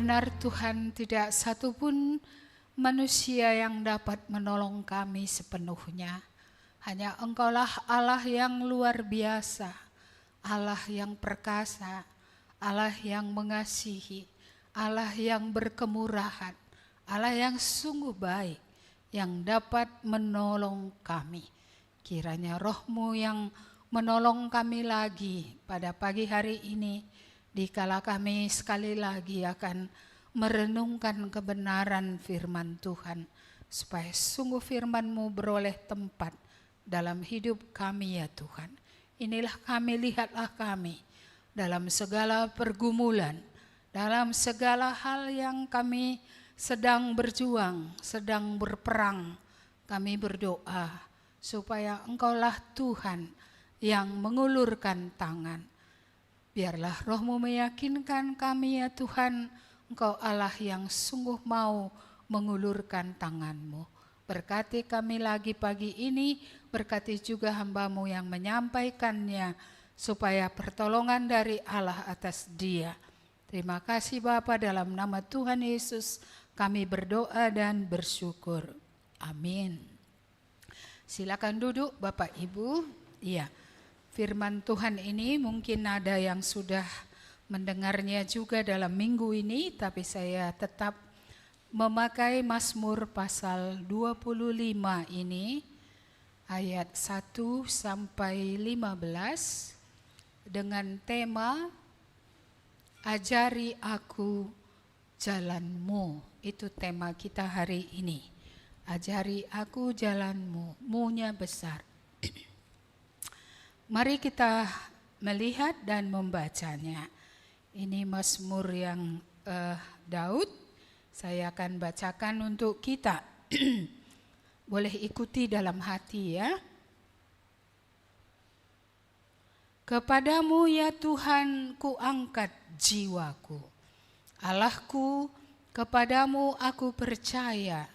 Benar Tuhan, tidak satupun manusia yang dapat menolong kami sepenuhnya. Hanya Engkaulah Allah yang luar biasa, Allah yang perkasa, Allah yang mengasihi, Allah yang berkemurahan, Allah yang sungguh baik, yang dapat menolong kami. Kiranya Roh-Mu yang menolong kami lagi pada pagi hari ini, dikala kami sekali lagi akan merenungkan kebenaran firman Tuhan, supaya sungguh firman-Mu beroleh tempat dalam hidup kami ya Tuhan. Inilah kami, lihatlah kami dalam segala pergumulan, dalam segala hal yang kami sedang berjuang, sedang berperang. Kami berdoa supaya Engkaulah Tuhan yang mengulurkan tangan. Biarlah Roh-Mu meyakinkan kami ya Tuhan, Engkau Allah yang sungguh mau mengulurkan tangan-Mu. Berkati kami lagi pagi ini, berkati juga hamba-Mu yang menyampaikannya, supaya pertolongan dari Allah atas dia. Terima kasih Bapa, dalam nama Tuhan Yesus kami berdoa dan bersyukur. Amin. Silakan duduk Bapak Ibu. Iya. Firman Tuhan ini mungkin ada yang sudah mendengarnya juga dalam minggu ini, tapi saya tetap memakai Mazmur pasal 25 ini, ayat 1 sampai 15, dengan tema Ajari Aku Jalan-Mu. Itu tema kita hari ini. Ajari aku jalan-Mu, Mu-nya besar. Mari kita melihat dan membacanya. Ini Mazmur yang Daud. Saya akan bacakan untuk kita. Boleh ikuti dalam hati ya. Kepadamu ya Tuhan ku angkat jiwaku. Allahku, kepadamu aku percaya.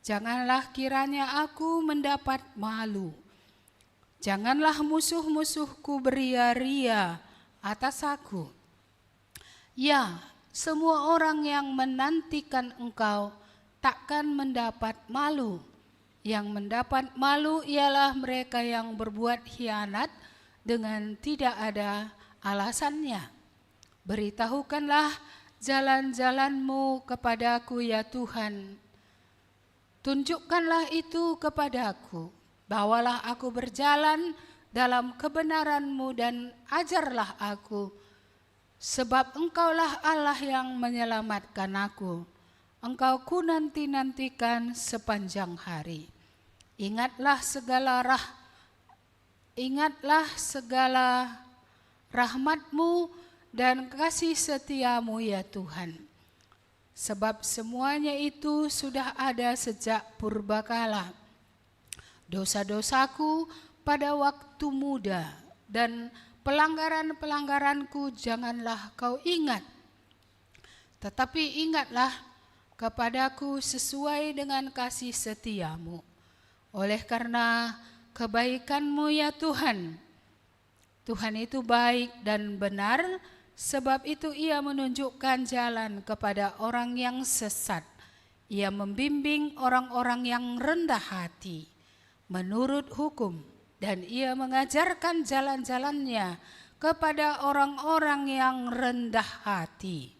Janganlah kiranya aku mendapat malu. Janganlah musuh-musuhku beria-ria atas aku. Ya, semua orang yang menantikan Engkau takkan mendapat malu. Yang mendapat malu ialah mereka yang berbuat khianat dengan tidak ada alasannya. Beritahukanlah jalan-jalan-Mu kepadaku ya Tuhan. Tunjukkanlah itu kepadaku. Bawalah aku berjalan dalam kebenaran-Mu dan ajarlah aku. Sebab Engkaulah Allah yang menyelamatkan aku. Engkau ku nanti-nantikan sepanjang hari. Ingatlah segala rahmat-Mu dan kasih setia-Mu ya Tuhan. Sebab semuanya itu sudah ada sejak purbakala. Dosa-dosaku pada waktu muda dan pelanggaran-pelanggaranku janganlah Kau ingat. Tetapi ingatlah kepadaku sesuai dengan kasih setia-Mu. Oleh karena kebaikan-Mu ya Tuhan. Tuhan itu baik dan benar, sebab itu Ia menunjukkan jalan kepada orang yang sesat. Ia membimbing orang-orang yang rendah hati menurut hukum, dan Ia mengajarkan jalan-jalannya kepada orang-orang yang rendah hati.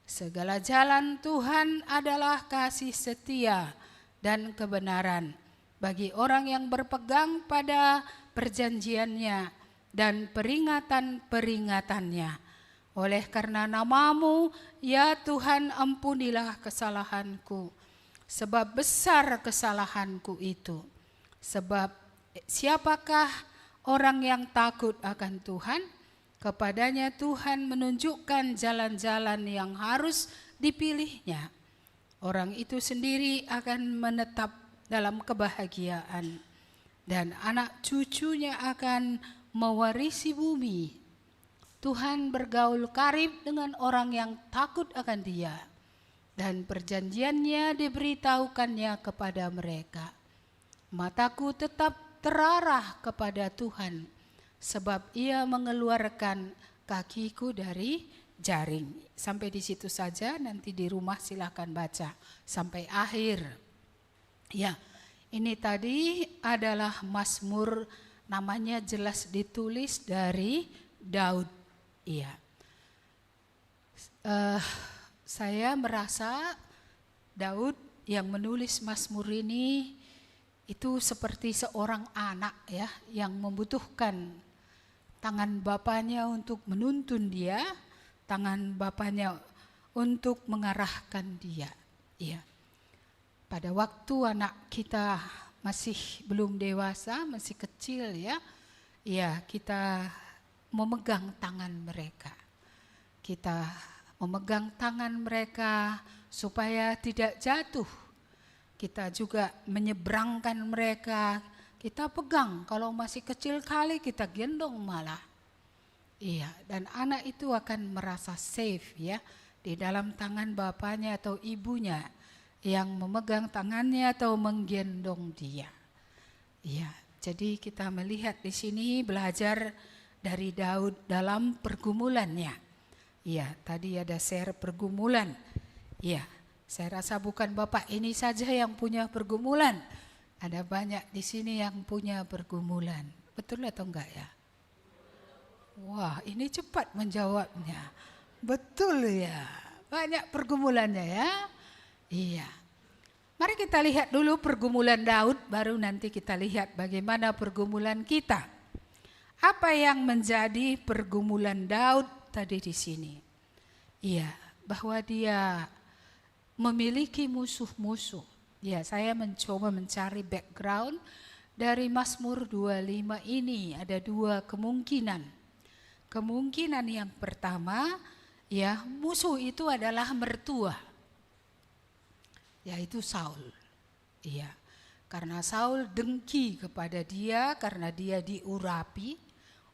Segala jalan Tuhan adalah kasih setia dan kebenaran bagi orang yang berpegang pada perjanjiannya dan peringatan-peringatannya. Oleh karena nama-Mu, ya Tuhan, ampunilah kesalahanku, sebab besar kesalahanku itu. Sebab siapakah orang yang takut akan Tuhan? Kepadanya Tuhan menunjukkan jalan-jalan yang harus dipilihnya. Orang itu sendiri akan menetap dalam kebahagiaan, dan anak cucunya akan mewarisi bumi. Tuhan bergaul karib dengan orang yang takut akan Dia, dan perjanjiannya diberitahukannya kepada mereka. Mataku tetap terarah kepada Tuhan, sebab Ia mengeluarkan kakiku dari jaring. Sampai di situ saja, nanti di rumah silakan baca sampai akhir. Ya, ini tadi adalah Mazmur, namanya jelas ditulis dari Daud. Iya. Saya merasa Daud yang menulis Mazmur ini itu seperti seorang anak ya, yang membutuhkan tangan bapaknya untuk menuntun dia, tangan bapaknya untuk mengarahkan dia. Ya. Pada waktu anak kita masih belum dewasa, masih kecil ya, kita memegang tangan mereka. Kita memegang tangan mereka supaya tidak jatuh. Kita juga menyeberangkan mereka, kita pegang. Kalau masih kecil kali kita gendong malah. Iya, dan anak itu akan merasa safe ya di dalam tangan bapaknya atau ibunya yang memegang tangannya atau menggendong dia. Iya, jadi kita melihat di sini belajar dari Daud dalam pergumulannya. Iya, tadi ada share pergumulan. Iya, saya rasa bukan Bapak ini saja yang punya pergumulan. Ada banyak di sini yang punya pergumulan. Betul atau enggak ya? Wah, ini cepat menjawabnya. Betul ya, banyak pergumulannya ya. Iya. Mari kita lihat dulu pergumulan Daud, baru nanti kita lihat bagaimana pergumulan kita. Apa yang menjadi pergumulan Daud tadi di sini? Iya, bahwa dia memiliki musuh-musuh. Ya, saya mencoba mencari background dari Mazmur 25 ini. Ada dua kemungkinan. Kemungkinan yang pertama, ya, musuh itu adalah mertua, yaitu Saul. Iya, karena Saul dengki kepada dia karena dia diurapi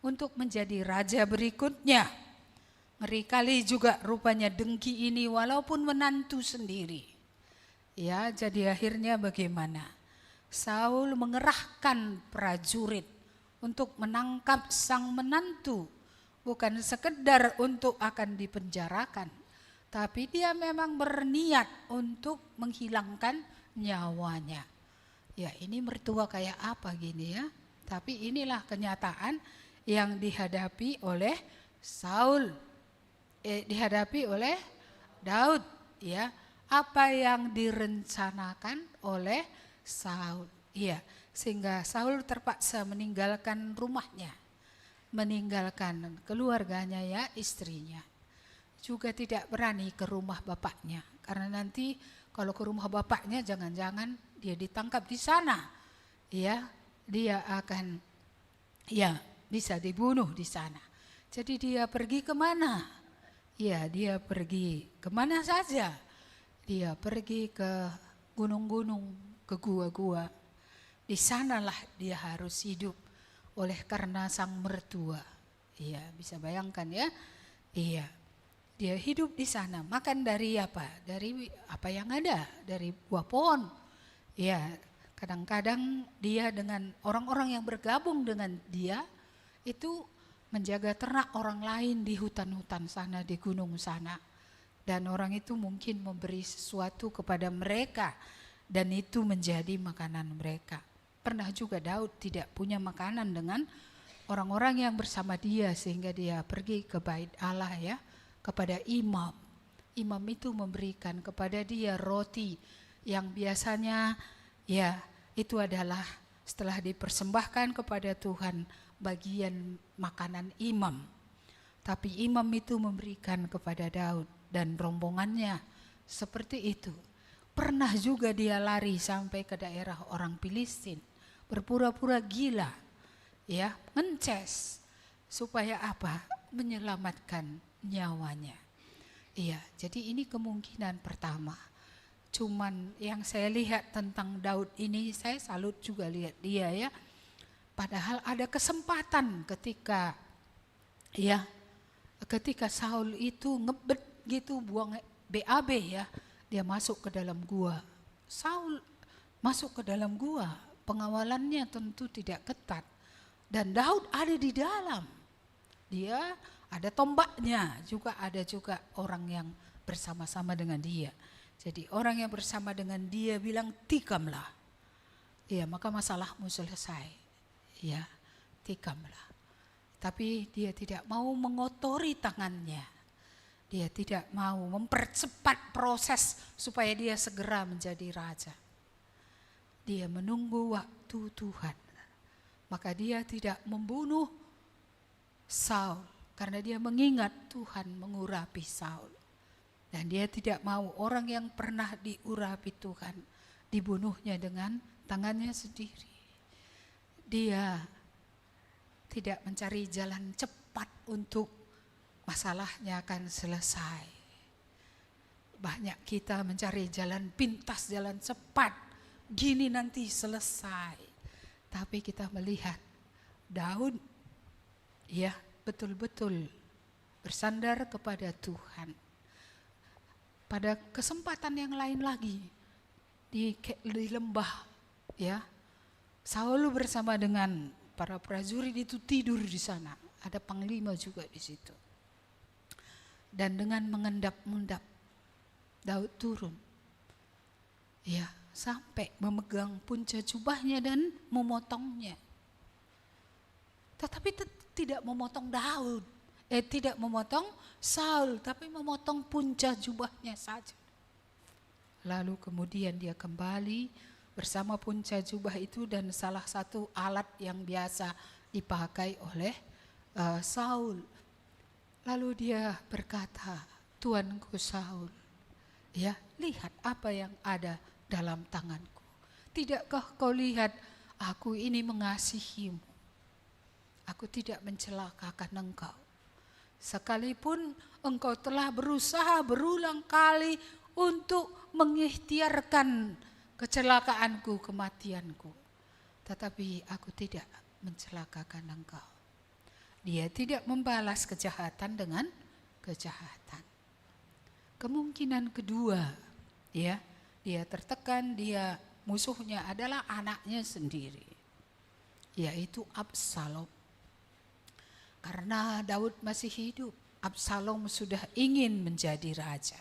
untuk menjadi raja berikutnya. Ngeri kali juga rupanya dengki ini walaupun menantu sendiri. Ya, jadi akhirnya bagaimana? Saul mengerahkan prajurit untuk menangkap sang menantu. Bukan sekedar untuk akan dipenjarakan, tapi dia memang berniat untuk menghilangkan nyawanya. Ya, ini mertua kayak apa gini ya? Tapi inilah kenyataan yang dihadapi oleh Saul. Dihadapi oleh Daud ya, apa yang direncanakan oleh Saul ya, sehingga Saul terpaksa meninggalkan rumahnya, meninggalkan keluarganya ya, istrinya, juga tidak berani ke rumah bapaknya karena nanti kalau ke rumah bapaknya jangan-jangan dia ditangkap di sana ya, dia akan ya bisa dibunuh di sana. Jadi dia pergi kemana? Ya, dia pergi kemana saja. Dia pergi ke gunung-gunung, ke gua-gua. Di sanalah dia harus hidup oleh karena sang mertua. Iya, bisa bayangkan ya. Iya, dia hidup di sana. Makan dari apa? Dari apa yang ada, dari buah pohon. Iya, kadang-kadang dia dengan orang-orang yang bergabung dengan dia itu menjaga ternak orang lain di hutan-hutan sana, di gunung sana. Dan orang itu mungkin memberi sesuatu kepada mereka dan itu menjadi makanan mereka. Pernah juga Daud tidak punya makanan dengan orang-orang yang bersama dia sehingga dia pergi ke bait Allah ya, kepada imam. Imam itu memberikan kepada dia roti yang biasanya ya itu adalah setelah dipersembahkan kepada Tuhan bagian makanan imam. Tapi imam itu memberikan kepada Daud dan rombongannya seperti itu. Pernah juga dia lari sampai ke daerah orang Filistin, berpura-pura gila, ya, ngences supaya apa? Menyelamatkan nyawanya. Iya, jadi ini kemungkinan pertama. Cuman yang saya lihat tentang Daud ini, saya salut juga lihat dia ya. Padahal ada kesempatan ketika Saul itu ngebet gitu buang BAB ya, dia masuk ke dalam gua. Saul masuk ke dalam gua, pengawalannya tentu tidak ketat dan Daud ada di dalam. Dia Ada tombaknya, ada juga orang yang bersama-sama dengan dia. Jadi orang yang bersama dengan dia bilang tikamlah. Ya, maka masalahmu selesai. Ya, tikamlah. Tapi dia tidak mau mengotori tangannya. Dia tidak mau mempercepat proses supaya dia segera menjadi raja. Dia menunggu waktu Tuhan. Maka dia tidak membunuh Saul karena dia mengingat Tuhan mengurapi Saul. Dan dia tidak mau orang yang pernah diurapi Tuhan dibunuhnya dengan tangannya sendiri. Dia tidak mencari jalan cepat untuk masalahnya akan selesai. Banyak kita mencari jalan pintas, jalan cepat. Gini nanti selesai. Tapi kita melihat Daud ya betul-betul bersandar kepada Tuhan. Pada kesempatan yang lain lagi di lembah ya, Saul bersama dengan para prajurit itu tidur di sana. Ada panglima juga di situ. Dan dengan mengendap-endap Daud turun. Ya, sampai memegang punca jubahnya dan memotongnya. Tetapi tidak memotong Daud. Tidak memotong Saul, tapi memotong punca jubahnya saja. Lalu kemudian dia kembali bersama punca jubah itu dan salah satu alat yang biasa dipakai oleh Saul. Lalu dia berkata, Tuanku Saul, ya lihat apa yang ada dalam tanganku. Tidakkah kau lihat aku ini mengasihimu? Aku tidak mencelakakan engkau. Sekalipun engkau telah berusaha berulang kali untuk mengikhtiarkan kecelakaanku, kematianku. Tetapi aku tidak mencelakakan engkau. Dia tidak membalas kejahatan dengan kejahatan. Kemungkinan kedua, ya, dia tertekan, dia musuhnya adalah anaknya sendiri, yaitu Absalom. Karena Daud masih hidup, Absalom sudah ingin menjadi raja.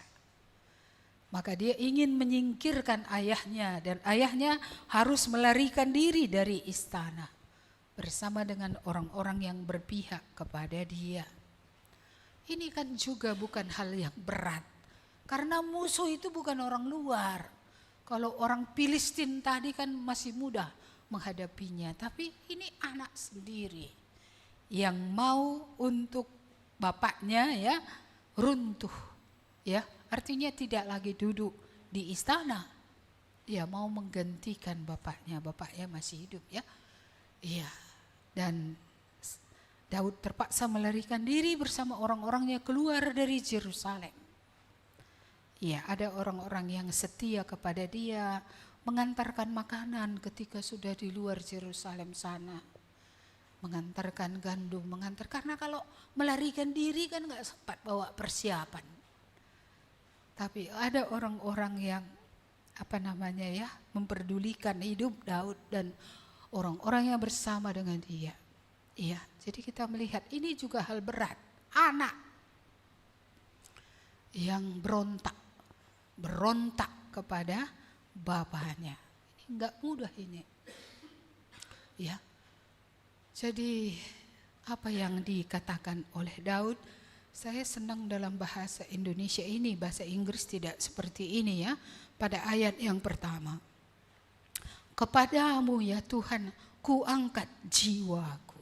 Maka dia ingin menyingkirkan ayahnya dan ayahnya harus melarikan diri dari istana bersama dengan orang-orang yang berpihak kepada dia. Ini kan juga bukan hal yang berat. Karena musuh itu bukan orang luar. Kalau orang Filistin tadi kan masih mudah menghadapinya. Tapi ini anak sendiri yang mau untuk bapaknya ya runtuh. Ya, artinya tidak lagi duduk di istana. Dia mau menggantikan bapaknya. Bapaknya masih hidup ya. Iya. Dan Daud terpaksa melarikan diri bersama orang-orangnya keluar dari Yerusalem. Ya, ada orang-orang yang setia kepada dia, mengantarkan makanan ketika sudah di luar Yerusalem sana. Mengantarkan gandum, karena kalau melarikan diri kan gak sempat bawa persiapan. Tapi ada orang-orang yang memperdulikan hidup Daud dan orang-orang yang bersama dengan dia. Iya, jadi kita melihat ini juga hal berat. Anak yang berontak kepada bapaknya. Ini enggak mudah ini. Ya. Jadi apa yang dikatakan oleh Daud, saya senang dalam bahasa Indonesia ini, bahasa Inggris tidak seperti ini ya. Pada ayat yang pertama. Kepadamu ya Tuhan, ku angkat jiwaku.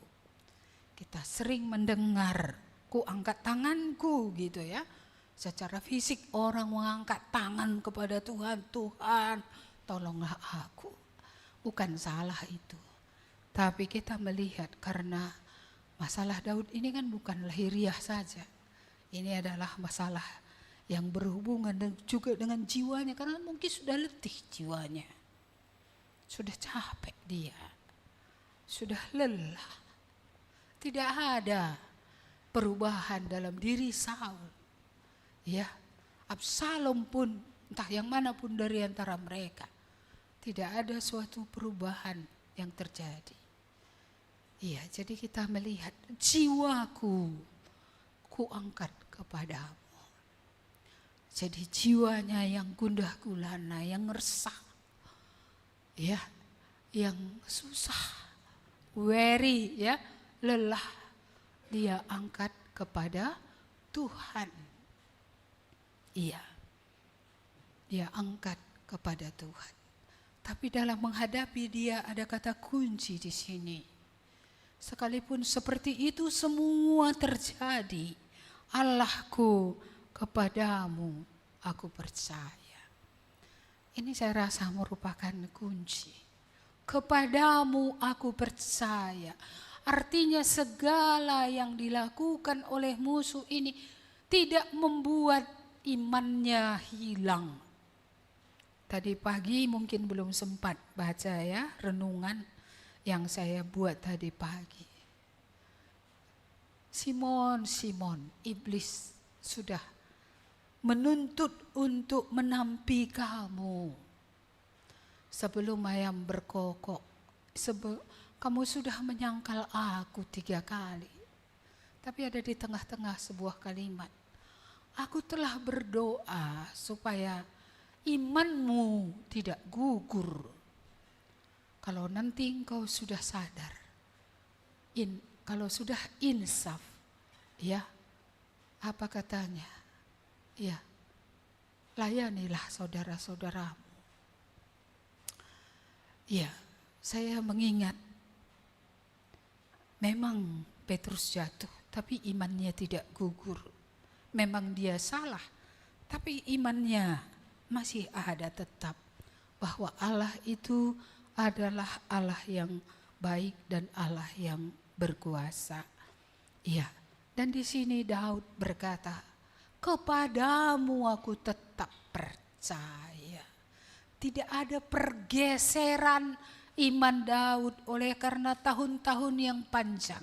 Kita sering mendengar, ku angkat tanganku gitu ya. Secara fisik orang mengangkat tangan kepada Tuhan. Tuhan, tolonglah aku. Bukan salah itu. Tapi kita melihat karena masalah Daud ini kan bukan lahiriah saja. Ini adalah masalah yang berhubungan dan juga dengan jiwanya. Karena mungkin sudah letih jiwanya. Sudah capek dia. Sudah lelah. Tidak ada perubahan dalam diri Saul. Ya, Absalom pun entah yang manapun dari antara mereka. Tidak ada suatu perubahan yang terjadi. Iya, jadi kita melihat jiwaku kuangkat kepadamu. Jadi jiwanya yang gundah gulana, yang resah, ya, yang susah, weary, ya, lelah, dia angkat kepada Tuhan. Iya, dia angkat kepada Tuhan. Tapi dalam menghadapi dia ada kata kunci di sini. Sekalipun seperti itu semua terjadi, Allahku, kepadamu aku percaya. Ini saya rasa merupakan kunci. Kepadamu aku percaya. Artinya segala yang dilakukan oleh musuh ini tidak membuat imannya hilang. Tadi pagi mungkin belum sempat baca ya renungan yang saya buat tadi pagi. Simon, iblis sudah menuntut untuk menampi kamu. Sebelum ayam berkokok, kamu sudah menyangkal aku 3 kali. Tapi ada di tengah-tengah sebuah kalimat. Aku telah berdoa supaya imanmu tidak gugur. Kalau nanti engkau sudah sadar, kalau sudah insaf, ya, apa katanya? Ya, layanilah saudara-saudaramu. Ya, saya mengingat memang Petrus jatuh, tapi imannya tidak gugur. Memang dia salah, tapi imannya masih ada tetap. Bahwa Allah itu adalah Allah yang baik dan Allah yang berkuasa. Ya, dan di sini Daud berkata, kepadamu aku tetap percaya. Tidak ada pergeseran iman Daud oleh karena tahun-tahun yang panjang.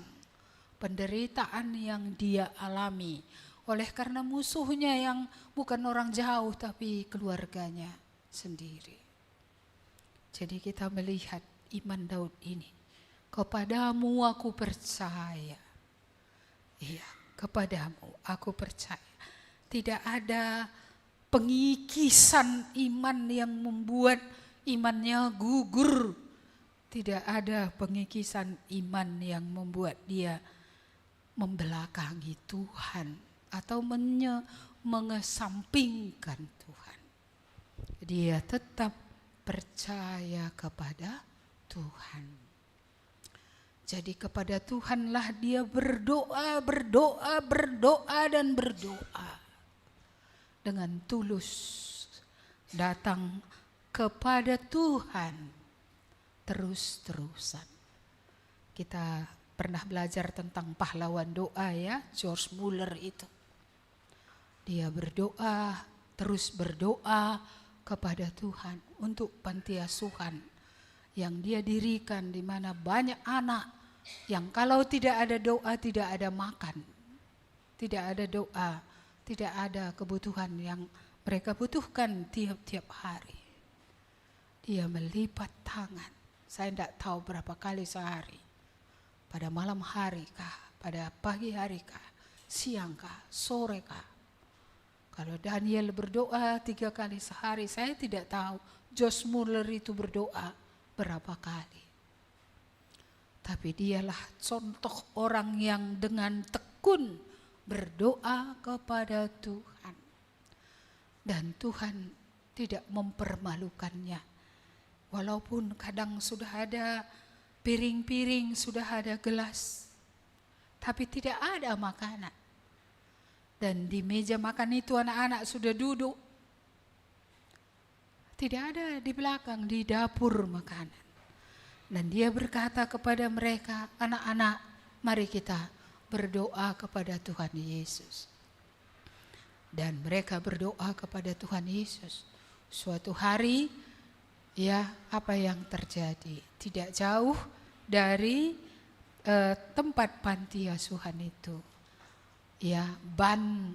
Penderitaan yang dia alami. Oleh karena musuhnya yang bukan orang jauh tapi keluarganya sendiri. Jadi kita melihat iman Daud ini. Kepadamu aku percaya. Iya, kepadamu aku percaya. Tidak ada pengikisan iman yang membuat imannya gugur. Tidak ada pengikisan iman yang membuat dia membelakangi Tuhan atau mengesampingkan Tuhan. Dia tetap percaya kepada Tuhan. Jadi kepada Tuhanlah dia berdoa dan berdoa. Dengan tulus datang kepada Tuhan terus-terusan. Kita pernah belajar tentang pahlawan doa ya, George Muller itu. Dia berdoa, terus berdoa kepada Tuhan untuk panti asuhan yang dia dirikan di mana banyak anak yang kalau tidak ada doa tidak ada makan. Tidak ada doa, tidak ada kebutuhan yang mereka butuhkan tiap-tiap hari. Dia melipat tangan. Saya tidak tahu berapa kali sehari. Pada malam hari kah, pada pagi hari kah, siang kah, sore kah. Kalau Daniel berdoa 3 kali sehari, saya tidak tahu Josh Muller itu berdoa berapa kali. Tapi dialah contoh orang yang dengan tekun berdoa kepada Tuhan. Dan Tuhan tidak mempermalukannya. Walaupun kadang sudah ada piring-piring, sudah ada gelas. Tapi tidak ada makanan. Dan di meja makan itu anak-anak sudah duduk. Tidak ada di belakang, di dapur makanan. Dan dia berkata kepada mereka, anak-anak, mari kita berdoa kepada Tuhan Yesus. Dan mereka berdoa kepada Tuhan Yesus. Suatu hari, ya apa yang terjadi? Tidak jauh dari tempat panti asuhan itu. Ya, ban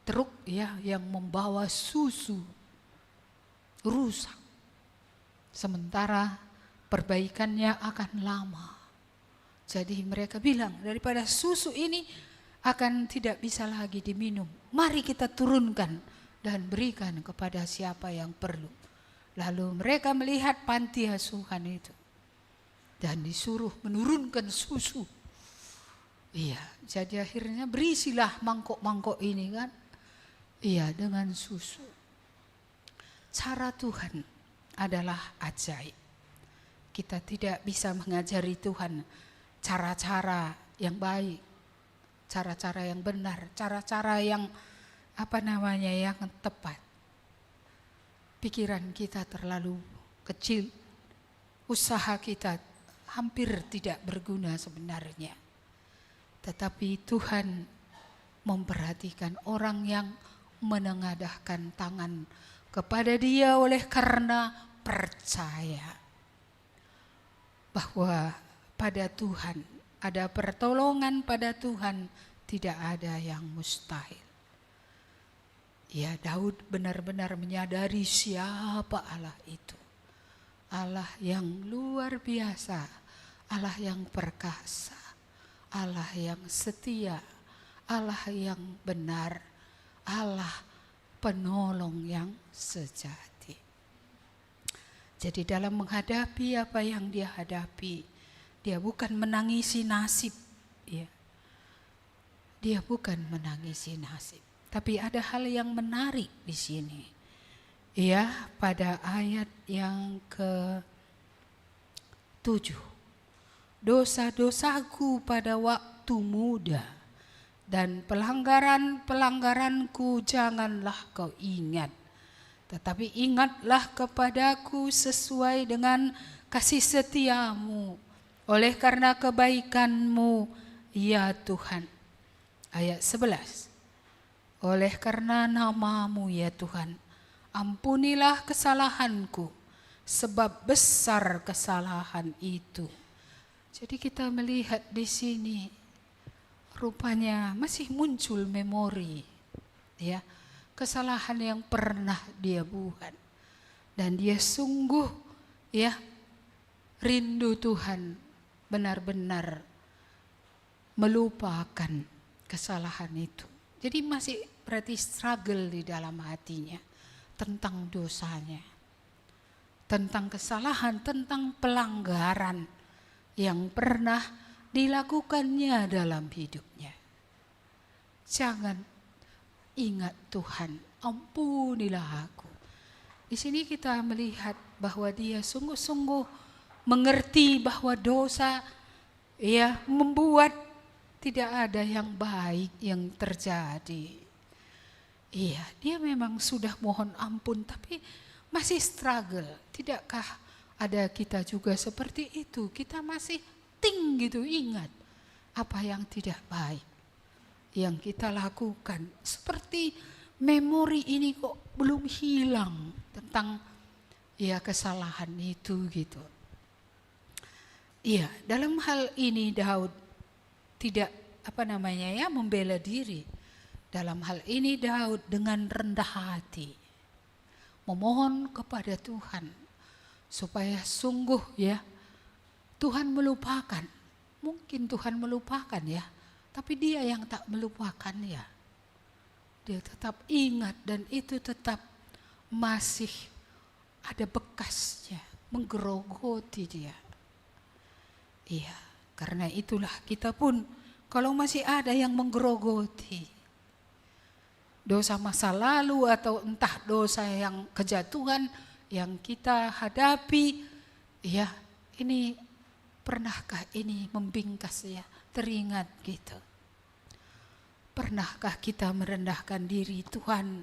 truk ya yang membawa susu rusak. Sementara perbaikannya akan lama. Jadi mereka bilang daripada susu ini akan tidak bisa lagi diminum. Mari kita turunkan dan berikan kepada siapa yang perlu. Lalu mereka melihat panti asuhan itu dan disuruh menurunkan susu. Iya, jadi akhirnya berisilah mangkok-mangkok ini kan. Iya, dengan susu. Cara Tuhan adalah ajaib. Kita tidak bisa mengajari Tuhan cara-cara yang baik, cara-cara yang benar, cara-cara yang yang tepat. Pikiran kita terlalu kecil, usaha kita hampir tidak berguna sebenarnya. Tetapi Tuhan memperhatikan orang yang menengadahkan tangan kepada Dia oleh karena percaya bahwa pada Tuhan ada pertolongan, pada Tuhan tidak ada yang mustahil. Ya, Daud benar-benar menyadari siapa Allah itu. Allah yang luar biasa, Allah yang perkasa, Allah yang setia, Allah yang benar, Allah penolong yang sejati. Jadi dalam menghadapi apa yang dia hadapi, dia bukan menangisi nasib, ya. Dia bukan menangisi nasib, tapi ada hal yang menarik di sini. Ya, pada ayat yang ke-7. Dosa-dosaku pada waktu muda dan pelanggaran-pelanggaranku janganlah kau ingat. Tetapi ingatlah kepadaku sesuai dengan kasih setiamu, oleh karena kebaikanmu, ya Tuhan. Ayat 11. Oleh karena namamu, ya Tuhan, ampunilah kesalahanku, sebab besar kesalahan itu. Jadi kita melihat di sini, rupanya masih muncul memori, ya, kesalahan yang pernah dia buat. Dan dia sungguh, ya, rindu Tuhan benar-benar melupakan kesalahan itu. Jadi masih berarti struggle di dalam hatinya tentang dosanya, tentang kesalahan, tentang pelanggaran yang pernah dilakukannya dalam hidupnya. Jangan ingat Tuhan, ampunilah aku. Di sini kita melihat bahwa dia sungguh-sungguh mengerti bahwa dosa, ya, membuat tidak ada yang baik yang terjadi. Iya, dia memang sudah mohon ampun tapi masih struggle. Tidakkah ada kita juga seperti itu? Kita masih gitu, ingat apa yang tidak baik yang kita lakukan. Seperti memori ini kok belum hilang tentang, ya, kesalahan itu gitu. Iya, dalam hal ini Daud tidak membela diri. Dalam hal ini Daud dengan rendah hati memohon kepada Tuhan supaya sungguh, ya, Tuhan melupakan. Mungkin Tuhan melupakan, ya, tapi dia yang tak melupakan, ya. Dia tetap ingat dan itu tetap masih ada bekasnya, menggerogoti dia. Iya, karena itulah kita pun kalau masih ada yang menggerogoti dosa masa lalu atau entah dosa yang kejatuhan yang kita hadapi, ya, ini pernahkah ini membingkas, ya, teringat gitu. Pernahkah kita merendahkan diri, Tuhan,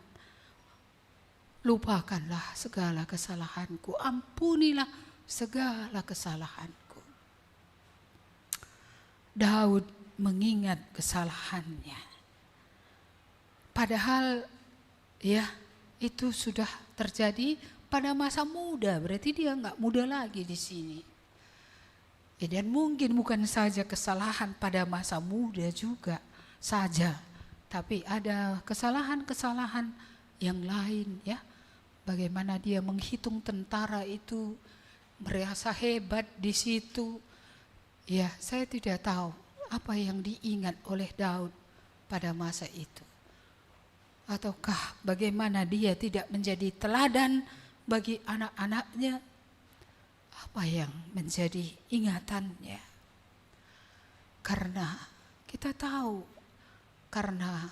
lupakanlah segala kesalahanku, ampunilah segala kesalahanku. Daud mengingat kesalahannya. Padahal, ya, itu sudah terjadi pada masa muda, berarti dia nggak muda lagi di sini. Ya, dan mungkin bukan saja kesalahan pada masa muda juga saja, tapi ada kesalahan-kesalahan yang lain, ya. Bagaimana dia menghitung tentara itu, merasa hebat di situ. Ya, saya tidak tahu apa yang diingat oleh Daud pada masa itu? Ataukah bagaimana dia tidak menjadi teladan bagi anak-anaknya? Apa yang menjadi ingatannya? Karena kita tahu, karena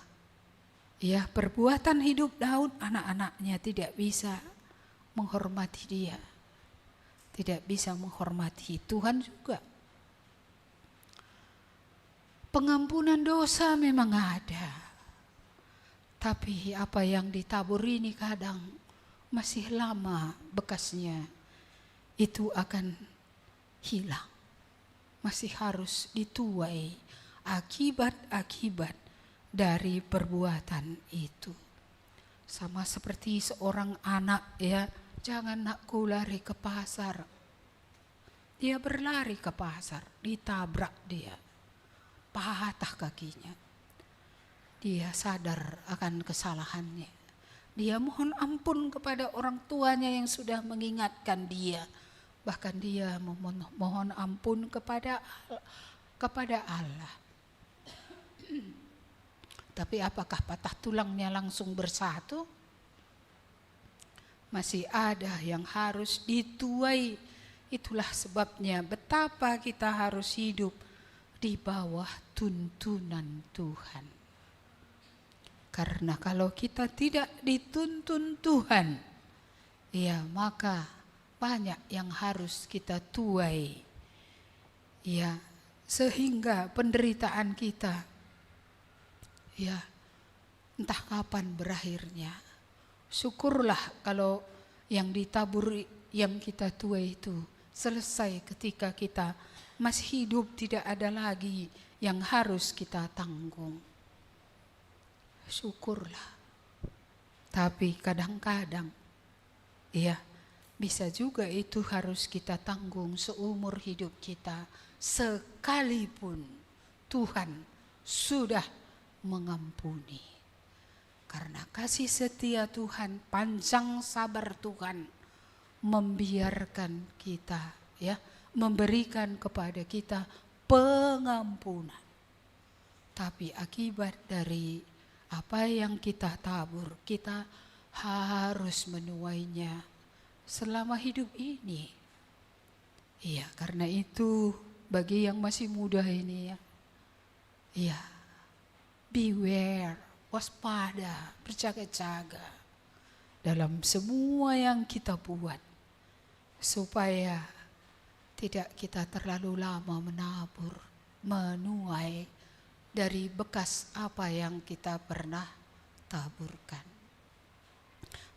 perbuatan hidup Daud, anak-anaknya tidak bisa menghormati dia, tidak bisa menghormati Tuhan juga. Pengampunan dosa memang ada, tapi apa yang ditabur ini kadang masih lama bekasnya, itu akan hilang. Masih harus dituai akibat-akibat dari perbuatan itu. Sama seperti seorang anak, jangan nakku lari ke pasar. Dia berlari ke pasar, ditabrak dia, patah kakinya. Dia sadar akan kesalahannya. Dia mohon ampun kepada orang tuanya yang sudah mengingatkan dia. Bahkan dia mohon ampun kepada Allah. Tapi apakah patah tulangnya langsung bersatu? Masih ada yang harus dituai. Itulah sebabnya betapa kita harus hidup di bawah tuntunan Tuhan. Karena kalau kita tidak dituntun Tuhan, maka banyak yang harus kita tuai. Sehingga penderitaan kita, entah kapan berakhirnya. Syukurlah kalau yang ditabur, yang kita tuai itu selesai ketika kita masih hidup, tidak ada lagi yang harus kita tanggung. Syukurlah. Tapi kadang-kadang bisa juga itu harus kita tanggung seumur hidup kita, sekalipun Tuhan sudah mengampuni. Karena kasih setia Tuhan, panjang sabar Tuhan, membiarkan kita, memberikan kepada kita pengampunan. Tapi akibat dari apa yang kita tabur, kita harus menuainya selama hidup ini. Karena itu bagi yang masih muda ini, beware, waspada, berjaga-jaga dalam semua yang kita buat, supaya tidak kita terlalu lama menabur, menuai dari bekas apa yang kita pernah taburkan.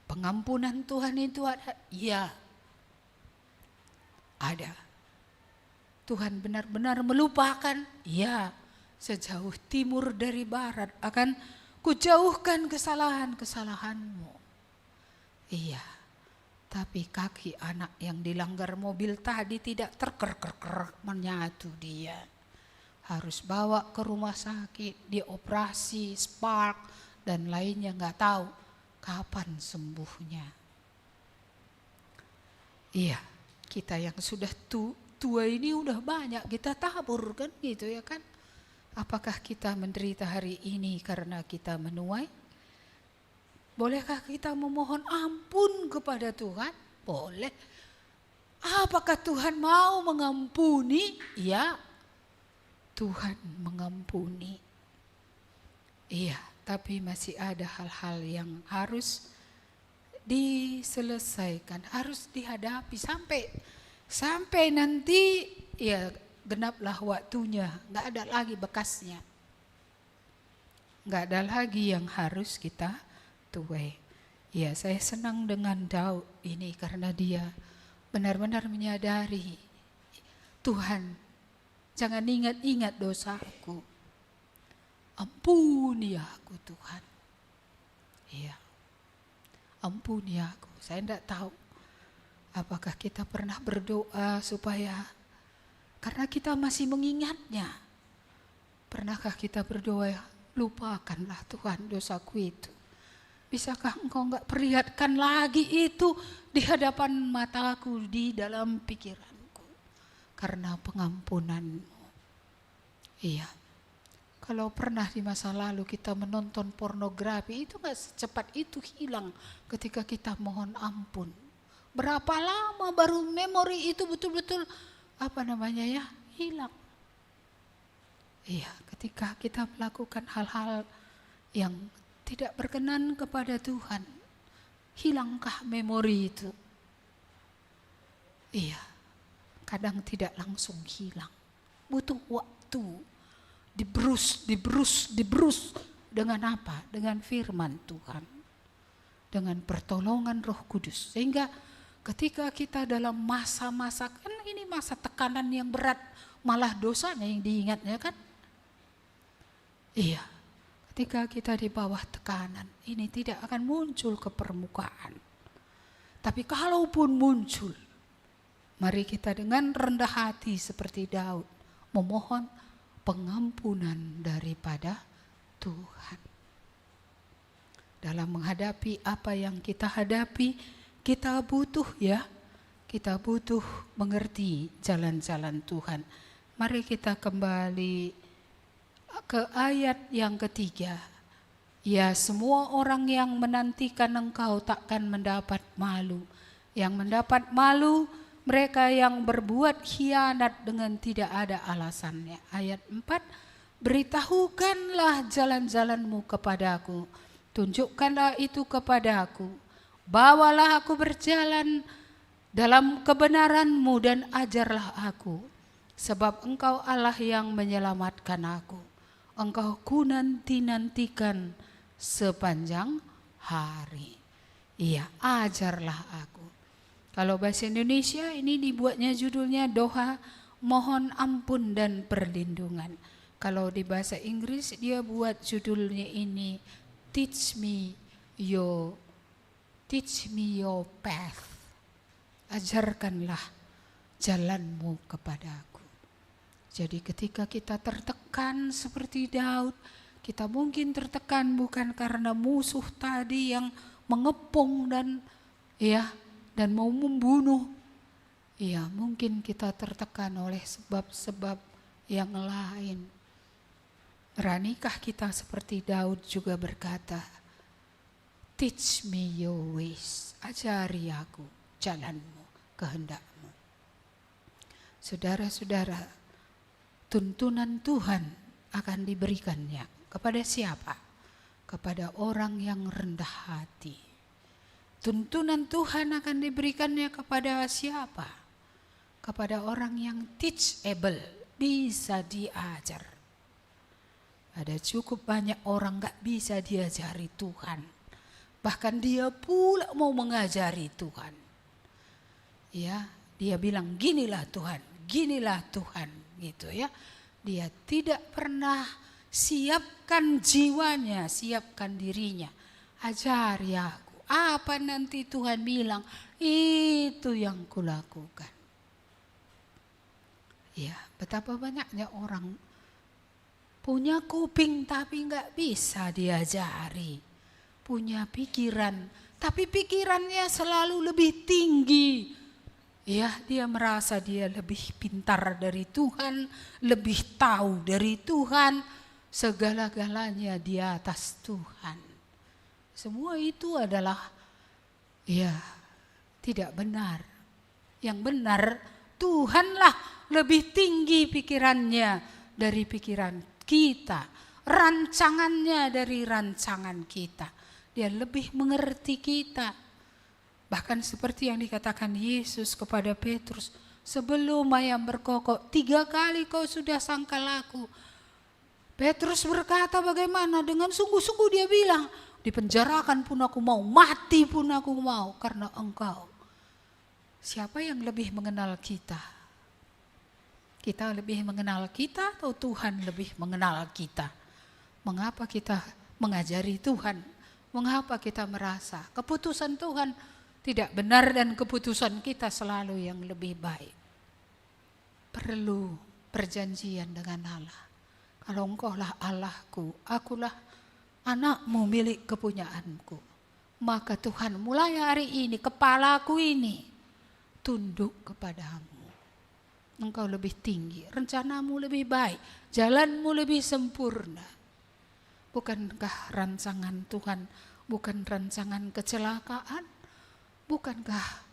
Pengampunan Tuhan itu ada? Ada. Tuhan benar-benar melupakan? Sejauh timur dari barat akan kujauhkan kesalahan-kesalahanmu. Tapi kaki anak yang dilanggar mobil tadi tidak terker menyatu dia. Harus bawa ke rumah sakit, dioperasi, spark, dan lainnya, nggak tahu kapan sembuhnya. Kita yang sudah tua ini udah banyak kita tabur kan gitu kan. Apakah kita menderita hari ini karena kita menuai? Bolehkah kita memohon ampun kepada Tuhan? Boleh. Apakah Tuhan mau mengampuni? Tuhan mengampuni. Tapi masih ada hal-hal yang harus diselesaikan, harus dihadapi sampai nanti genaplah waktunya, nggak ada lagi bekasnya, nggak ada lagi yang harus kita tuai. Saya senang dengan Daud ini karena dia benar-benar menyadari, Tuhan, jangan ingat-ingat dosaku, ampuni aku Tuhan. Ampuni aku. Saya tidak tahu apakah kita pernah berdoa supaya, karena kita masih mengingatnya, pernahkah kita berdoa, lupakanlah Tuhan dosaku itu. Bisakah engkau enggak perlihatkan lagi itu di hadapan mataku, di dalam pikiranku, karena pengampunanmu. Kalau pernah di masa lalu kita menonton pornografi, itu gak secepat itu hilang ketika kita mohon ampun. Berapa lama baru memori itu betul-betul hilang. Iya, ketika kita melakukan hal-hal yang tidak berkenan kepada Tuhan, hilangkah memori itu? Iya, kadang tidak langsung hilang. Butuh waktu, diberus dengan apa? Dengan firman Tuhan, dengan pertolongan Roh Kudus. Sehingga ketika kita dalam masa-masa, kan ini masa tekanan yang berat, malah dosanya yang diingatnya kan. Iya, ketika kita di bawah tekanan, ini tidak akan muncul ke permukaan. Tapi kalaupun muncul, mari kita dengan rendah hati seperti Daud memohon pengampunan daripada Tuhan. Dalam menghadapi apa yang kita hadapi, kita butuh mengerti jalan-jalan Tuhan. Mari kita kembali ke ayat yang ketiga. Ya, semua orang yang menantikan engkau takkan mendapat malu. Yang mendapat malu mereka yang berbuat khianat dengan tidak ada alasannya. Ayat 4, beritahukanlah jalan-jalanmu kepadaku, tunjukkanlah itu kepadaku. Bawalah aku berjalan dalam kebenaranmu dan ajarlah aku. Sebab engkau Allah yang menyelamatkan aku. Engkau ku nanti-nantikan sepanjang hari. Iya, ajarlah aku. Kalau bahasa Indonesia ini dibuatnya judulnya doa mohon ampun dan perlindungan. Kalau di bahasa Inggris dia buat judulnya ini teach me your path. Ajarkanlah jalanmu kepadaku. Jadi ketika kita tertekan seperti Daud, kita mungkin tertekan bukan karena musuh tadi yang mengepung dan mau membunuh. Ya, mungkin kita tertekan oleh sebab-sebab yang lain. Beranikah kita seperti Daud juga berkata, teach me your ways, ajari aku jalanmu, kehendakmu. Saudara-saudara, tuntunan Tuhan akan diberikannya kepada siapa? Kepada orang yang rendah hati. Tuntunan Tuhan akan diberikannya kepada siapa? Kepada orang yang teachable, bisa diajar. Ada cukup banyak orang gak bisa diajari Tuhan. Bahkan dia pula mau mengajari Tuhan. Ya, dia bilang ginilah Tuhan gitu ya. Dia tidak pernah siapkan jiwanya, siapkan dirinya. Ajari aku, apa nanti Tuhan bilang, itu yang kulakukan. Ya, betapa banyaknya orang punya kuping tapi gak bisa diajari. Punya pikiran, tapi pikirannya selalu lebih tinggi. Ya, dia merasa dia lebih pintar dari Tuhan, lebih tahu dari Tuhan, segala-galanya di atas Tuhan. Semua itu adalah tidak benar. Yang benar, Tuhanlah lebih tinggi pikirannya dari pikiran kita, rancangannya dari rancangan kita. Dia lebih mengerti kita. Bahkan seperti yang dikatakan Yesus kepada Petrus, sebelum ayam berkokok 3 kali kau sudah sangkal aku. Petrus berkata bagaimana? Dengan sungguh-sungguh dia bilang, dipenjarakan pun aku mau, mati pun aku mau karena engkau. Siapa yang lebih mengenal kita? Kita lebih mengenal kita atau Tuhan lebih mengenal kita? Mengapa kita mengajari Tuhan? Mengapa kita merasa keputusan Tuhan tidak benar dan keputusan kita selalu yang lebih baik? Perlu perjanjian dengan Allah. Kalau engkaulah Allahku, akulah anakmu milik kepunyaanku. Maka Tuhan mulai hari ini kepalaku ini tunduk kepadamu. Engkau lebih tinggi, rencanamu lebih baik, jalanmu lebih sempurna. Bukankah rancangan Tuhan bukan rancangan kecelakaan? Bukankah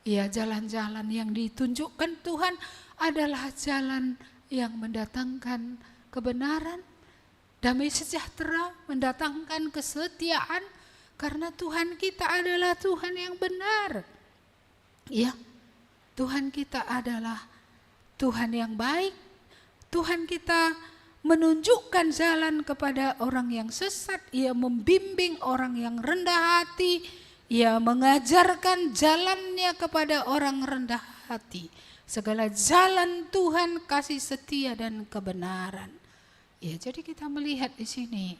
jalan-jalan yang ditunjukkan Tuhan adalah jalan yang mendatangkan kebenaran, damai sejahtera, mendatangkan kesetiaan, karena Tuhan kita adalah Tuhan yang benar. Ya, Tuhan kita adalah Tuhan yang baik. Tuhan kita menunjukkan jalan kepada orang yang sesat. Ia membimbing orang yang rendah hati. Ia mengajarkan jalannya kepada orang rendah hati. Segala jalan Tuhan kasih setia dan kebenaran. Ya, jadi kita melihat di sini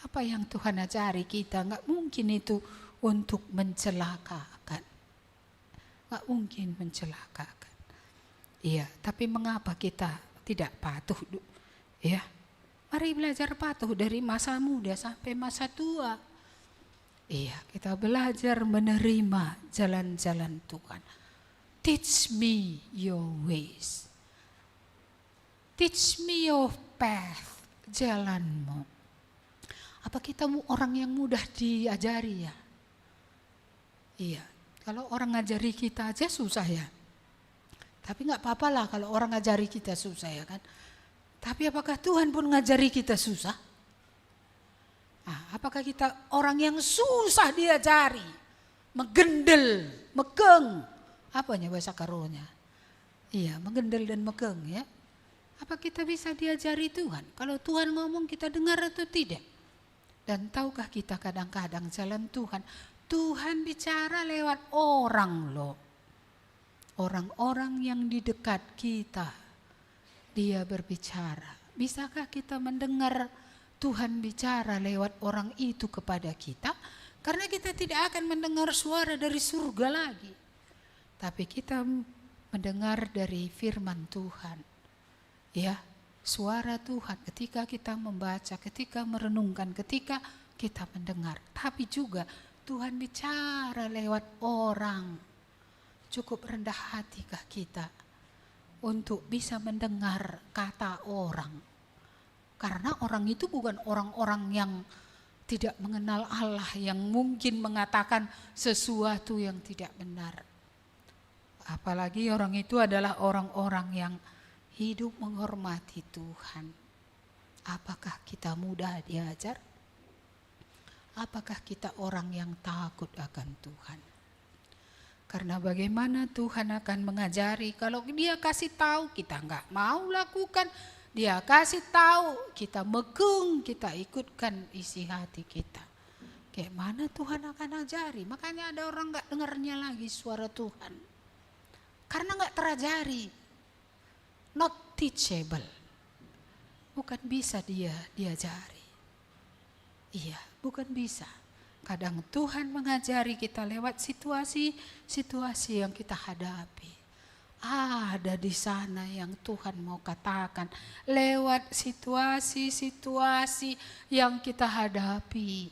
apa yang Tuhan ajari kita. Nggak mungkin itu untuk mencelakakan. Nggak mungkin mencelakakan. Iya, tapi mengapa kita tidak patuh? Ya, mari belajar patuh dari masa muda sampai masa tua. Iya, kita belajar menerima jalan-jalan Tuhan. Teach me your ways. Teach me your path, jalanmu. Apa kita orang yang mudah diajari ya? Iya, kalau orang ngajari kita aja susah ya. Tapi nggak apa-apa lah kalau orang ngajari kita susah ya kan. Tapi apakah Tuhan pun ngajari kita susah? Nah, apakah kita orang yang susah diajari? Megendel, megeng. Apanya bahasa karonya? Iya, megendel dan megeng ya. Apa kita bisa diajari Tuhan? Kalau Tuhan ngomong kita dengar atau tidak? Dan tahukah kita kadang-kadang jalan Tuhan? Tuhan bicara lewat orang loh. Orang-orang yang di dekat kita. Dia berbicara. Bisakah kita mendengar Tuhan bicara lewat orang itu kepada kita? Karena kita tidak akan mendengar suara dari surga lagi. Tapi kita mendengar dari firman Tuhan. Ya, suara Tuhan ketika kita membaca, ketika merenungkan, ketika kita mendengar. Tapi juga Tuhan bicara lewat orang. Cukup rendah hatikah kita untuk bisa mendengar kata orang? Karena orang itu bukan orang-orang yang tidak mengenal Allah, yang mungkin mengatakan sesuatu yang tidak benar. Apalagi orang itu adalah orang-orang yang hidup menghormati Tuhan. Apakah kita mudah diajar? Apakah kita orang yang takut akan Tuhan? Karena bagaimana Tuhan akan mengajari kalau dia kasih tahu kita nggak mau lakukan. Dia kasih tahu kita megeng, kita ikutkan isi hati kita. Kayak mana Tuhan akan ajari? Makanya ada orang nggak dengarnya lagi suara Tuhan. Karena nggak terajari. Not teachable. Bukan bisa dia diajari. Iya, bukan bisa. Kadang Tuhan mengajari kita lewat situasi-situasi yang kita hadapi. Ada di sana yang Tuhan mau katakan lewat situasi-situasi yang kita hadapi.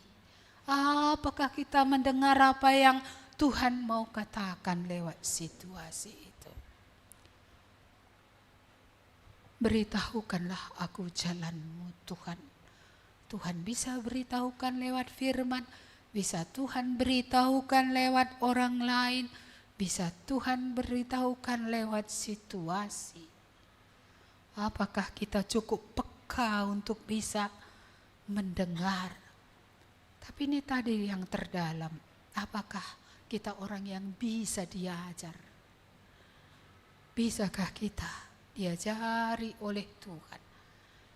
Apakah kita mendengar apa yang Tuhan mau katakan lewat situasi itu? Beritahukanlah aku jalanmu Tuhan. Tuhan bisa beritahukan lewat firman, bisa Tuhan beritahukan lewat orang lain, bisa Tuhan beritahukan lewat situasi. Apakah kita cukup peka untuk bisa mendengar? Tapi ini tadi yang terdalam, apakah kita orang yang bisa diajar? Bisakah kita diajari oleh Tuhan?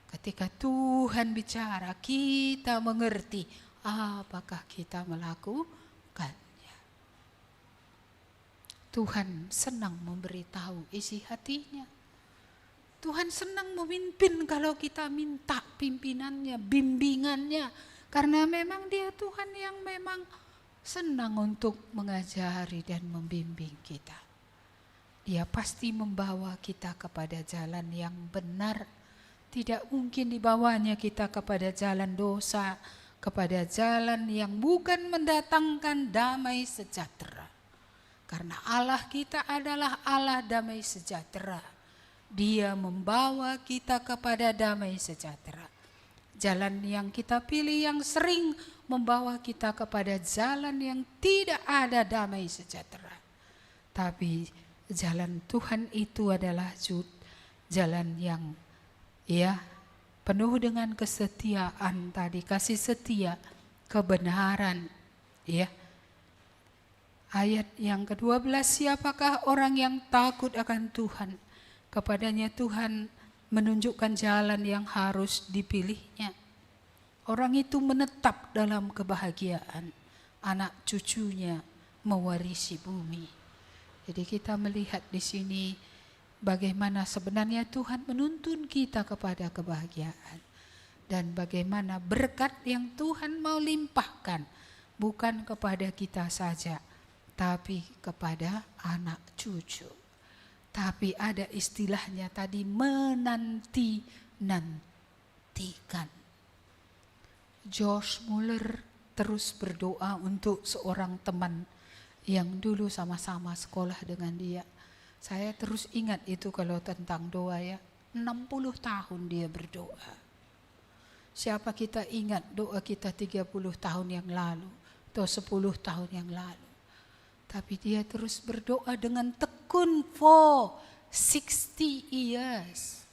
Ketika Tuhan bicara, kita mengerti, apakah kita melakukannya? Tuhan senang memberitahu isi hatinya. Tuhan senang memimpin kalau kita minta pimpinannya, bimbingannya. Karena memang dia Tuhan yang memang senang untuk mengajari dan membimbing kita. Dia pasti membawa kita kepada jalan yang benar. Tidak mungkin dibawanya kita kepada jalan dosa, kepada jalan yang bukan mendatangkan damai sejahtera. Karena Allah kita adalah Allah damai sejahtera. Dia membawa kita kepada damai sejahtera. Jalan yang kita pilih yang sering membawa kita kepada jalan yang tidak ada damai sejahtera. Tapi jalan Tuhan itu adalah jalan yang penuh dengan kesetiaan tadi, kasih setia, kebenaran. Ayat yang ke-12, siapakah orang yang takut akan Tuhan? Kepadanya Tuhan menunjukkan jalan yang harus dipilihnya. Orang itu menetap dalam kebahagiaan, anak cucunya mewarisi bumi. Jadi kita melihat di sini bagaimana sebenarnya Tuhan menuntun kita kepada kebahagiaan. Dan bagaimana berkat yang Tuhan mau limpahkan, bukan kepada kita saja, tapi kepada anak cucu. Tapi ada istilahnya tadi, menanti-nantikan. George Muller terus berdoa untuk seorang teman yang dulu sama-sama sekolah dengan dia. Saya terus ingat itu kalau tentang doa 60 tahun dia berdoa. Siapa kita ingat doa kita 30 tahun yang lalu atau 10 tahun yang lalu. Tapi dia terus berdoa dengan tekun for 60 years.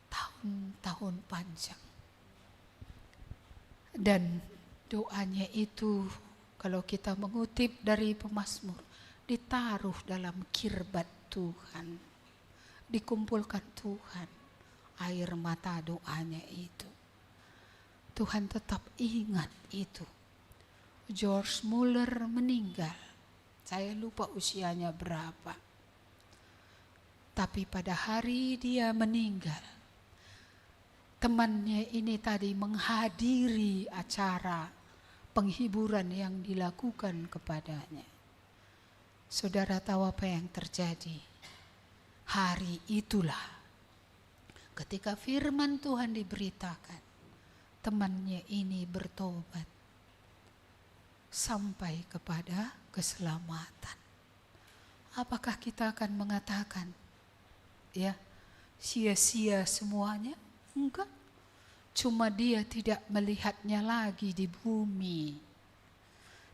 Tahun-tahun panjang. Dan doanya itu kalau kita mengutip dari pemazmur, ditaruh dalam kirbat Tuhan. Dikumpulkan Tuhan. Air mata doanya itu. Tuhan tetap ingat itu. George Muller meninggal. Saya lupa usianya berapa. Tapi pada hari dia meninggal, temannya ini tadi menghadiri acara penghiburan yang dilakukan kepadanya. Saudara tahu apa yang terjadi? Hari itulah ketika firman Tuhan diberitakan, temannya ini bertobat sampai kepada keselamatan. Apakah kita akan mengatakan sia-sia semuanya? Enggak. Cuma dia tidak melihatnya lagi di bumi.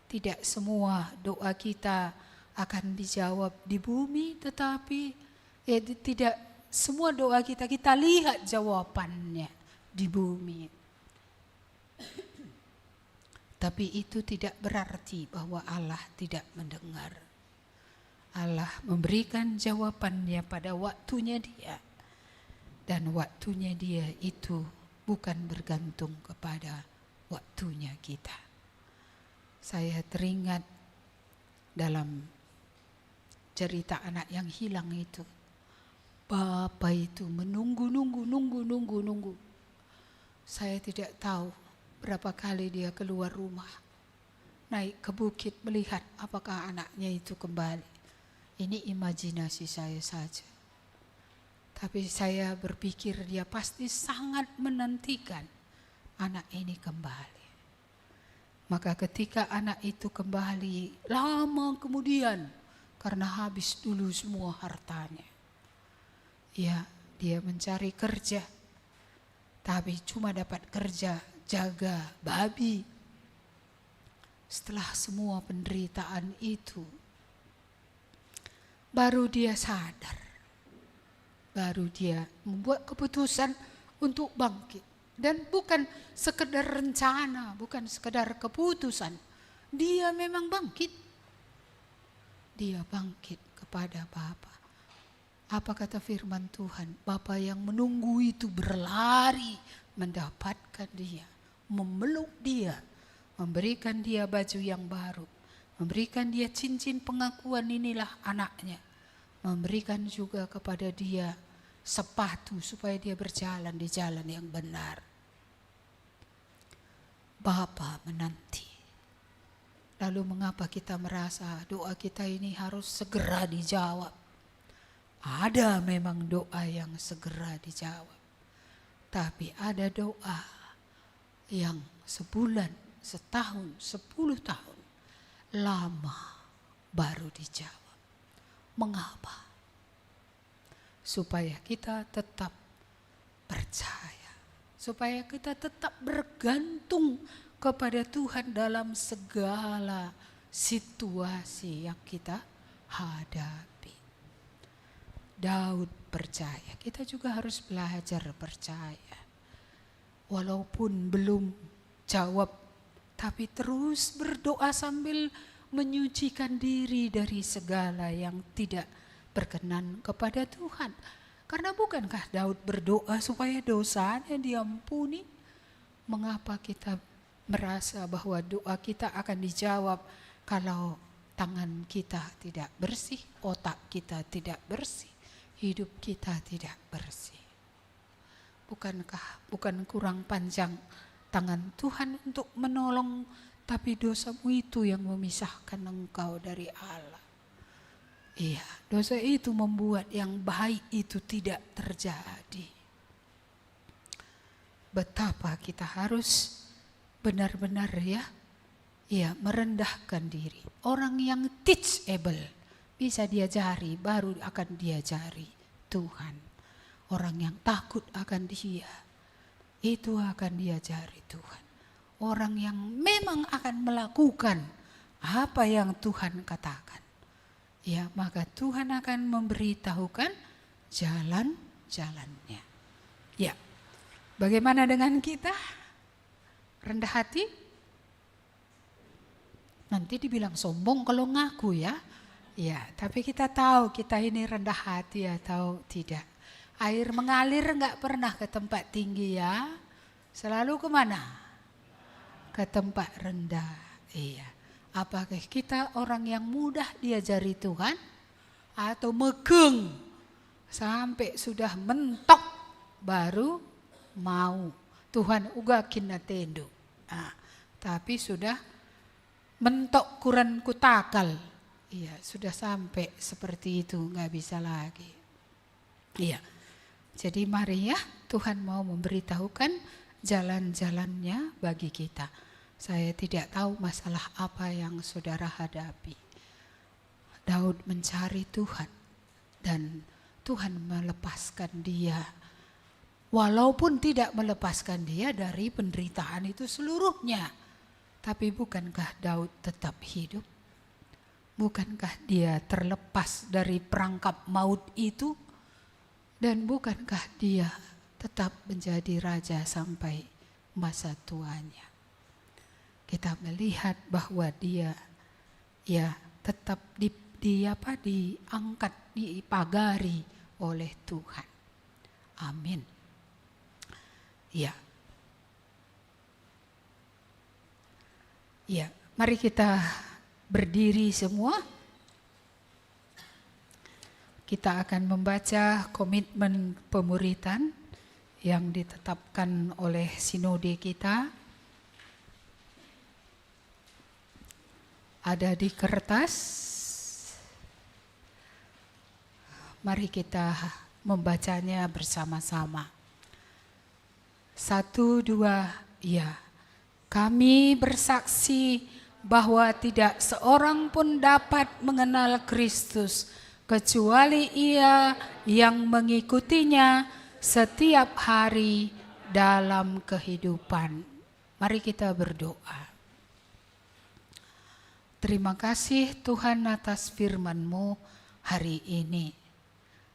Tidak semua doa kita akan dijawab di bumi, tetapi tidak semua doa kita lihat jawabannya di bumi. Tapi itu tidak berarti bahwa Allah tidak mendengar. Allah memberikan jawabannya pada waktunya dia. Dan waktunya dia itu bukan bergantung kepada waktunya kita. Saya teringat dalam cerita anak yang hilang itu. Bapak itu menunggu. Saya tidak tahu berapa kali dia keluar rumah, naik ke bukit melihat apakah anaknya itu kembali. Ini imajinasi saya saja. Tapi saya berpikir dia pasti sangat menantikan anak ini kembali. Maka ketika anak itu kembali, lama kemudian, karena habis dulu semua hartanya. Dia mencari kerja, tapi cuma dapat kerja jaga babi. Setelah semua penderitaan itu, baru dia sadar. Baru dia membuat keputusan untuk bangkit. Dan bukan sekedar rencana, bukan sekedar keputusan. Dia memang bangkit. Dia bangkit kepada Bapa. Apa kata firman Tuhan? Bapa yang menunggu itu berlari mendapatkan dia, memeluk dia, memberikan dia baju yang baru, memberikan dia cincin pengakuan inilah anaknya, memberikan juga kepada dia sepatu supaya dia berjalan di jalan yang benar. Bapa menanti. Lalu mengapa kita merasa doa kita ini harus segera dijawab? Ada memang doa yang segera dijawab. Tapi ada doa yang sebulan, setahun, 10 tahun lama baru dijawab. Mengapa? supaya kita tetap percaya, supaya kita tetap bergantung kepada Tuhan dalam segala situasi yang kita hadapi. Daud percaya, kita juga harus belajar percaya. Walaupun belum jawab, tapi terus berdoa sambil menyucikan diri dari segala yang tidak berkenan kepada Tuhan. Karena bukankah Daud berdoa supaya dosanya diampuni? Mengapa kita merasa bahwa doa kita akan dijawab kalau tangan kita tidak bersih, otak kita tidak bersih, hidup kita tidak bersih? Bukan kurang panjang tangan Tuhan untuk menolong, tapi dosamu itu yang memisahkan engkau dari Allah. Iya, dosa itu membuat yang baik itu tidak terjadi. Betapa kita harus benar-benar merendahkan diri. Orang yang teachable bisa diajari, baru akan diajari Tuhan. Orang yang takut akan Dia, itu akan diajari Tuhan. Orang yang memang akan melakukan apa yang Tuhan katakan, ya, maka Tuhan akan memberitahukan jalan-jalannya. Ya, bagaimana dengan kita? Rendah hati? Nanti dibilang sombong kalau ngaku ya. Ya, tapi kita tahu kita ini rendah hati atau tidak. Air mengalir enggak pernah ke tempat tinggi ya. Selalu kemana? Ke tempat rendah. Iya. Apakah kita orang yang mudah diajari Tuhan? Atau megeng sampai sudah mentok baru mau Tuhan ugakin natendo. Nah, tapi sudah mentok kuran kutakal. Iya, sudah sampai seperti itu, nggak bisa lagi. Iya. Jadi mari ya, Tuhan mau memberitahukan jalan-jalannya bagi kita. Saya tidak tahu masalah apa yang saudara hadapi. Daud mencari Tuhan dan Tuhan melepaskan dia. Walaupun tidak melepaskan dia dari penderitaan itu seluruhnya. Tapi bukankah Daud tetap hidup? Bukankah dia terlepas dari perangkap maut itu? Dan bukankah dia tetap menjadi raja sampai masa tuanya? Kita melihat bahwa dia tetap diangkat, dipagari oleh Tuhan. Amin. Ya. Ya, mari kita berdiri semua. Kita akan membaca komitmen pemuritan yang ditetapkan oleh sinode kita. Ada di kertas. Mari kita membacanya bersama-sama. 1, 2, ya. Kami bersaksi bahwa tidak seorang pun dapat mengenal Kristus kecuali ia yang mengikutinya setiap hari dalam kehidupan. Mari kita berdoa. Terima kasih Tuhan atas firman-Mu hari ini.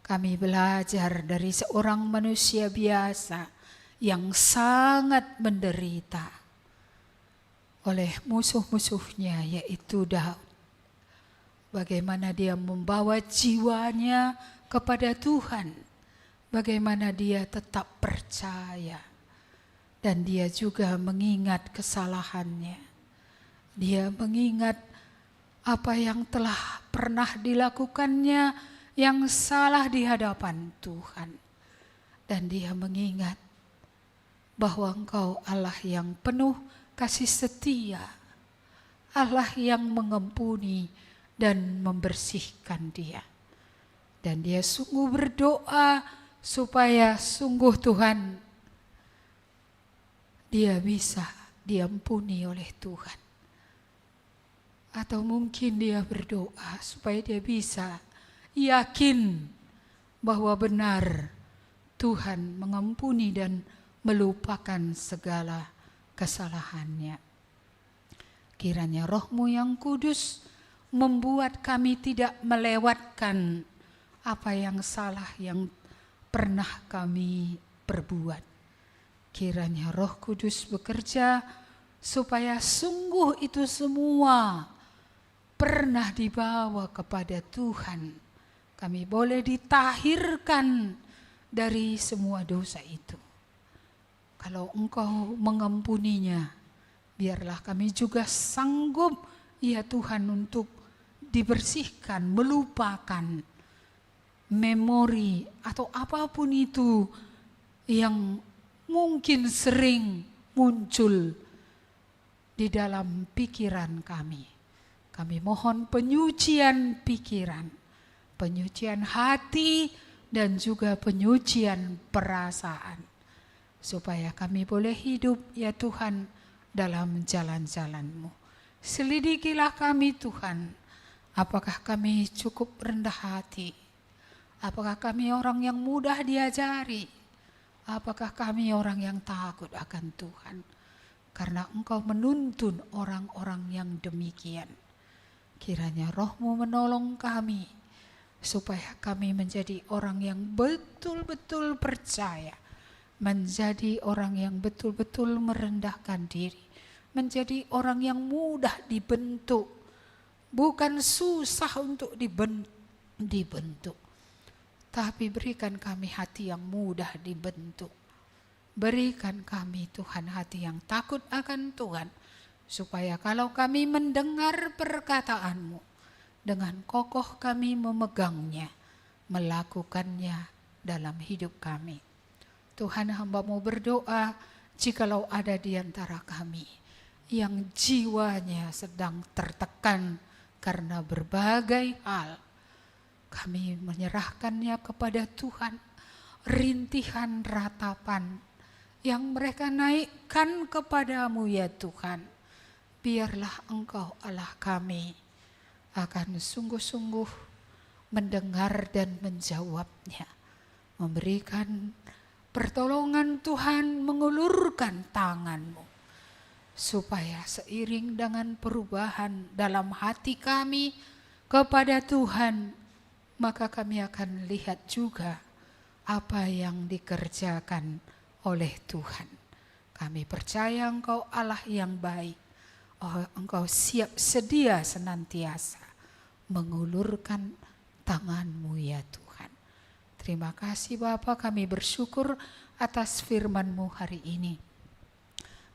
Kami belajar dari seorang manusia biasa yang sangat menderita oleh musuh-musuhnya, yaitu Daud. Bagaimana dia membawa jiwanya kepada Tuhan. Bagaimana dia tetap percaya. Dan dia juga mengingat kesalahannya. Dia mengingat apa yang telah pernah dilakukannya yang salah di hadapan Tuhan. Dan dia mengingat bahwa Engkau Allah yang penuh kasih setia. Allah yang mengampuni dan membersihkan dia. Dan dia sungguh berdoa supaya sungguh Tuhan dia bisa diampuni oleh Tuhan. Atau mungkin dia berdoa supaya dia bisa yakin bahwa benar Tuhan mengampuni dan melupakan segala kesalahannya. Kiranya Roh-Mu yang kudus membuat kami tidak melewatkan apa yang salah yang pernah kami perbuat. Kiranya Roh Kudus bekerja supaya sungguh itu semua pernah dibawa kepada Tuhan. Kami boleh ditahirkan dari semua dosa itu. Kalau Engkau mengampuninya, biarlah kami juga sanggup, ya Tuhan, untuk dibersihkan, melupakan memori atau apapun itu yang mungkin sering muncul di dalam pikiran kami. Kami mohon penyucian pikiran, penyucian hati, dan juga penyucian perasaan. Supaya kami boleh hidup, ya Tuhan, dalam jalan-jalan-Mu. Selidikilah kami, Tuhan. Apakah kami cukup rendah hati? Apakah kami orang yang mudah diajari? Apakah kami orang yang takut akan Tuhan? Karena Engkau menuntun orang-orang yang demikian. Kiranya Roh-Mu menolong kami, supaya kami menjadi orang yang betul-betul percaya, menjadi orang yang betul-betul merendahkan diri, menjadi orang yang mudah dibentuk, bukan susah untuk dibentuk. Tapi berikan kami hati yang mudah dibentuk. Berikan kami, Tuhan, hati yang takut akan Tuhan, supaya kalau kami mendengar perkataan-Mu, dengan kokoh kami memegangnya, melakukannya dalam hidup kami. Tuhan, hamba-Mu berdoa, jikalau ada di antara kami yang jiwanya sedang tertekan karena berbagai hal, kami menyerahkannya kepada Tuhan. Rintihan ratapan yang mereka naikkan kepadamu, ya Tuhan, biarlah Engkau Allah kami akan sungguh-sungguh mendengar dan menjawabnya, memberikan pertolongan Tuhan, mengulurkan tangan-Mu, supaya seiring dengan perubahan dalam hati kami kepada Tuhan, maka kami akan lihat juga apa yang dikerjakan oleh Tuhan. Kami percaya Engkau Allah yang baik. Engkau siap sedia senantiasa mengulurkan tangan-Mu, ya Tuhan. Terima kasih Bapa, kami bersyukur atas firman-Mu hari ini.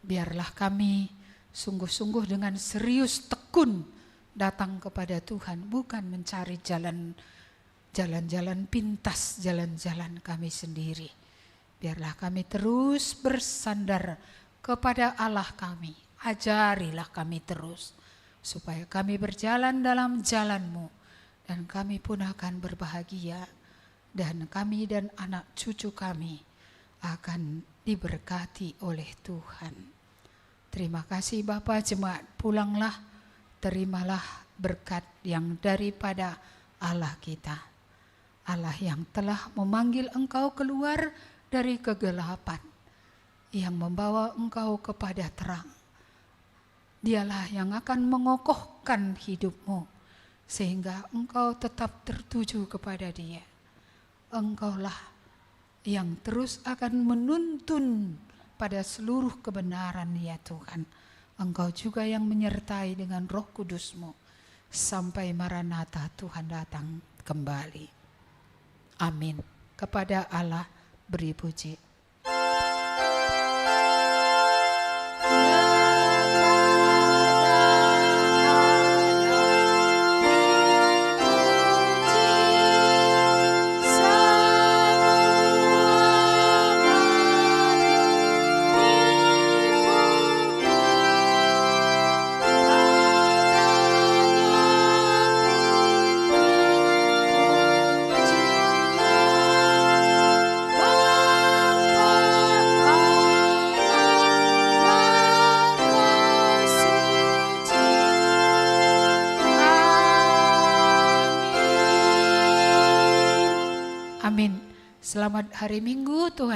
Biarlah kami sungguh-sungguh dengan serius tekun datang kepada Tuhan, bukan mencari jalan-jalan pintas, jalan-jalan kami sendiri. Biarlah kami terus bersandar kepada Allah kami. Ajarilah kami terus, supaya kami berjalan dalam jalan-Mu, dan kami pun akan berbahagia, dan kami dan anak cucu kami akan diberkati oleh Tuhan. Terima kasih Bapa, jemaat pulanglah, terimalah berkat yang daripada Allah kita. Allah yang telah memanggil engkau keluar dari kegelapan, yang membawa engkau kepada terang. Dialah yang akan mengokohkan hidupmu, sehingga engkau tetap tertuju kepada Dia. Engkaulah yang terus akan menuntun pada seluruh kebenaran, ya Tuhan. Engkau juga yang menyertai dengan Roh Kudus-Mu sampai Maranatha Tuhan datang kembali. Amin. Kepada Allah beri puji. Selamat hari Minggu, Tuhan